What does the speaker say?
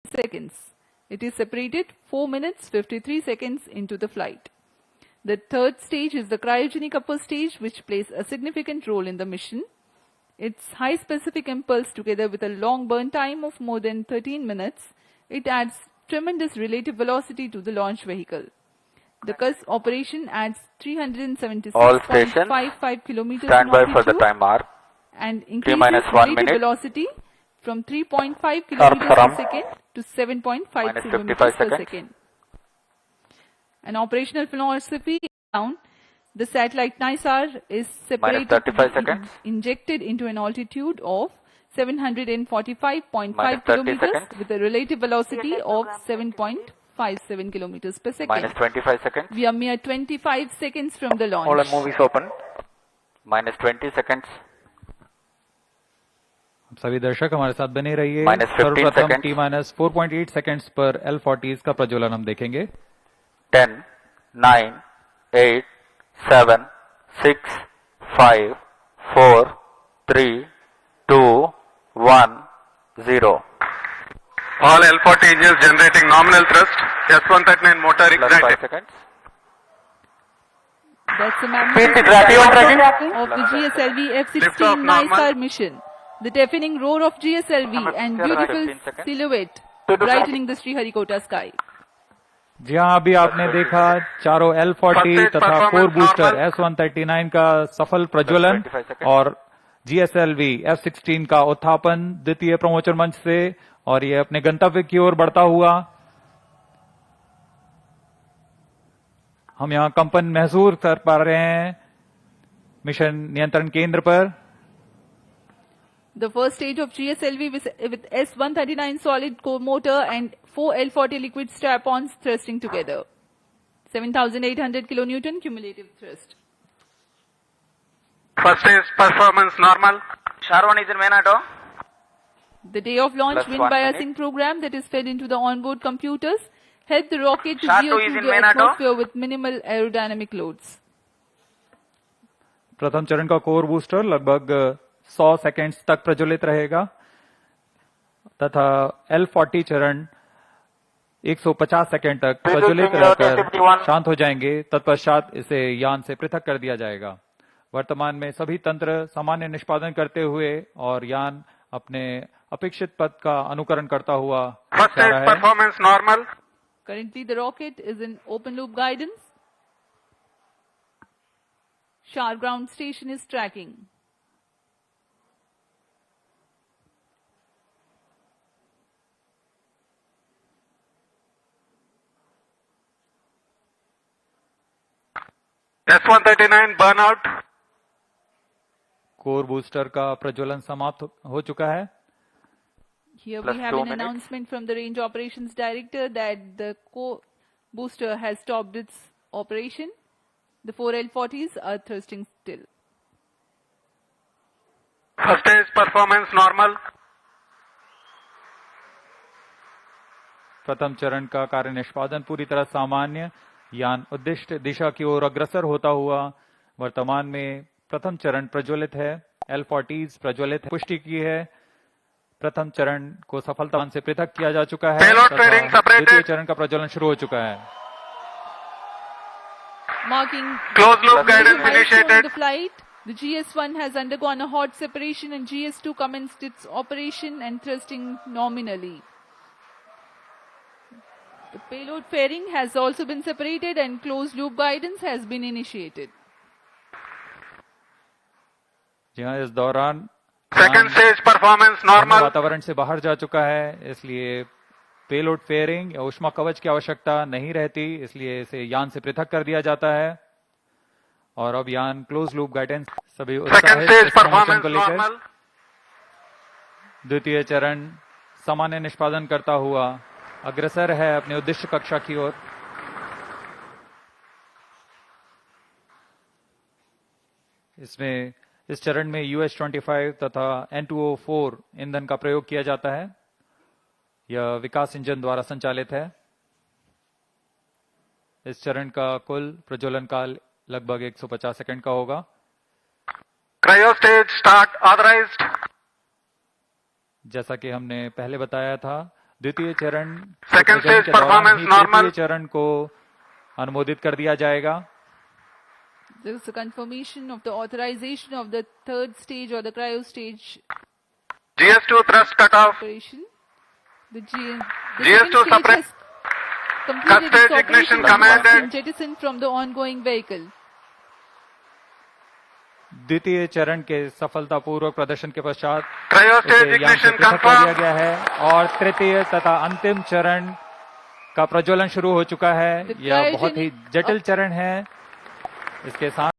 seconds. It is separated 4 minutes 53 seconds into the flight. The third stage is the cryogenic upper stage, which plays a significant role in the mission. Its high specific impulse, together with a long burn time of more than 13 minutes, it adds tremendous relative velocity to the launch vehicle. The CUS operation adds 376.55 kilometers stand in by for the altitude time mark. and increases -1 relative minute. velocity from 3.5 kilometers per from second to 7.5 -55 kilometers per seconds. second. An operational philosophy down, the satellite NISAR is separated to -35 be seconds. injected into an altitude of 745.5 -30 kilometers seconds. with a relative velocity of 7.57 kilometers per second. -25 seconds. We are mere 25 seconds from the All launch. the movies open. -20 seconds. सभी दर्शक हमारे साथ बने रहिए। -15 सर्वप्रथम seconds. T-4.8 seconds पर L40 का प्रज्वलन हम देखेंगे। 10, 9, 8, 7, 6, 5, 4, 3, 2, 1, 0. All L40 engines generating nominal thrust. S139 motor +5 ignited. seconds. That's the Speed magnificent tracking on tracking. of the GSLV Lift off F-16 normal. NISAR mission. The deafening roar of GSLV and beautiful 15 seconds. silhouette brightening the Sriharikota sky. जी हाँ, अभी आपने देखा चारों L40 तथा core booster S139 का सफल प्रज्वलन 25 seconds. और GSLV F-16 का उत्थापन द्वितीय प्रमोचन मंच से, और ये अपने गंतव्य की ओर बढ़ता हुआ। हम यहाँ कंपन महसूस कर पा रहे हैं मिशन नियंत्रण केंद्र पर। The first stage of GSLV with S139 solid core motor and 4 L40 liquid strap-ons thrusting together. 7,800 kilonewton cumulative thrust. First stage performance normal. Sharwan is in main auto. The day of launch +1 wind biasing minute. program that is fed into the onboard computers helped the rocket to Shark veer 2 is through in the main auto. atmosphere with minimal aerodynamic loads. प्रथम चरण का core booster लगभग 100 seconds तक प्रज्वलित रहेगा तथा L40 चरण 150 second तक प्रज्वलित रहकर शांत हो जाएंगे। तत्पश्चात इसे यान से पृथक कर दिया जाएगा। वर्तमान में सभी तंत्र सामान्य निष्पादन करते हुए और यान अपने अपेक्षित पथ का अनुकरण करता हुआ First जा stage रहा है। performance normal. Currently the rocket is in open loop guidance. Shar ground station is tracking. S139 burnout. Core booster का प्रज्वलन समाप्त हो चुका है। Here Plus we have 2 an minutes. announcement from the range operations director that the booster has stopped its operation. The 4 L40s are thrusting still. First stage performance normal. प्रथम चरण का कार्य निष्पादन पूरी तरह सामान्य। यान उद्दिष्ट दिशा की ओर अग्रसर होता हुआ वर्तमान में प्रथम चरण प्रज्वलित है। L40s प्रज्वलित है। पुष्टि की है प्रथम चरण को सफलता से पृथक किया जा चुका है Payload तथा fairing separated. द्वितीय चरण का प्रज्वलन शुरू हो चुका है। Marking Closed loop the guidance milestone of initiated. the flight, the GS1 has undergone a hot separation and GS2 commenced its operation and thrusting nominally. The payload fairing has also been separated and closed loop guidance has been initiated. जी हाँ, इस दौरान Second stage performance अन्य normal. वातावरण से बाहर जा चुका है, इसलिए पेलोड फेयरिंग या ऊष्मा कवच की आवश्यकता नहीं रहती, इसलिए इसे यान से पृथक कर दिया जाता है। और अब यान क्लोज लूप गाइडेंस सभी Second उत्साहित stage इस प्रमोशन performance को लेकर normal. द्वितीय चरण सामान्य निष्पादन करता हुआ अग्रसर है अपने उद्देश्य कक्षा की ओर। इसमें इस चरण में US-25 तथा N2O4 ईंधन का प्रयोग किया जाता है। यह विकास इंजन द्वारा संचालित है। इस चरण का कुल प्रज्वलन काल लगभग 150 सेकंड का होगा। Cryo stage start authorized. जैसा कि हमने पहले बताया था, द्वितीय चरण Second के stage दौरान performance ही normal. तृतीय चरण को अनुमोदित कर दिया जाएगा। There is a confirmation of the authorization of the third stage or the cryo stage GS2 thrust cutoff. operation. The second GS2 stage suppress. has completed Cascade its ignition operation and has commanded. been jettisoned from the ongoing vehicle. द्वितीय चरण के सफलतापूर्वक प्रदर्शन के पश्चात Cryo उसे stage यान से ignition पृथक कर दिया confirmed. गया है और तृतीय तथा अंतिम चरण का प्रज्वलन शुरू हो चुका है। The यह बहुत ही cryogenic जटिल चरण है। इसके साथ